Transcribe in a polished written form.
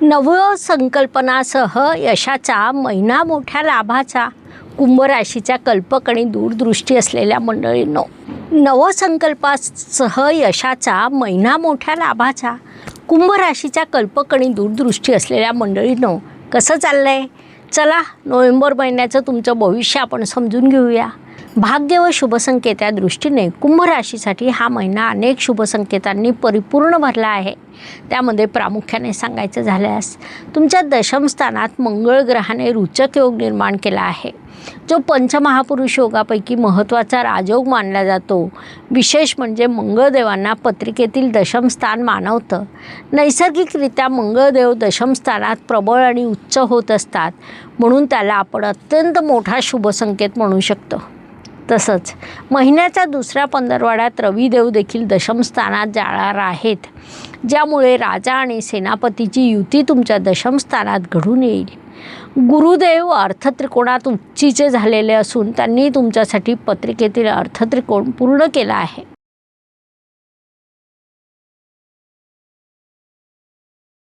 नवसंकल्पनासह यशाचा महिना मोठ्या लाभाचा. कुंभ राशीच्या कल्पक आणि दूरदृष्टी असलेल्या मंडळींनो, नवसंकल्पासह यशाचा महिना मोठ्या लाभाचा. कुंभ राशीच्या कल्पक आणि दूरदृष्टी असलेल्या मंडळींनो, कसं चाललंय? चला नोव्हेंबर महिन्याचं तुमचं भविष्य आपण समजून घेऊया. भाग्य व शुभसंकेत या दृष्टीने कुंभ राशीसाठी हा महिना अनेक शुभसंकेतांनी परिपूर्ण भरला आहे. त्यामध्ये प्रामुख्याने सांगायचं झाल्यास तुमच्या दशम स्थानात मंगळ ग्रहाने रुचक योग निर्माण केला आहे, जो पंचमहापुरुष योगापैकी महत्त्वाचा राजयोग मानला जातो. विशेष म्हणजे मंगळदेवांना पत्रिकेतील दशम स्थान मानवतं. नैसर्गिकरित्या मंगळदेव दशम स्थानात प्रबळ आणि उच्च होत असतात, म्हणून त्याला आपण अत्यंत मोठा शुभसंकेत म्हणू शकतो. तसंच महिन्याच्या दुसऱ्या पंधरवड्यात रविदेव देखील दशम स्थानात जाणार आहेत, ज्यामुळे राजा आणि सेनापतीची युती तुमच्या दशम स्थानात घडून येईल. गुरुदेव अर्थत्रिकोणात उच्चीचे झालेले असून त्यांनी तुमच्यासाठी पत्रिकेतील अर्थत्रिकोण पूर्ण केला आहे.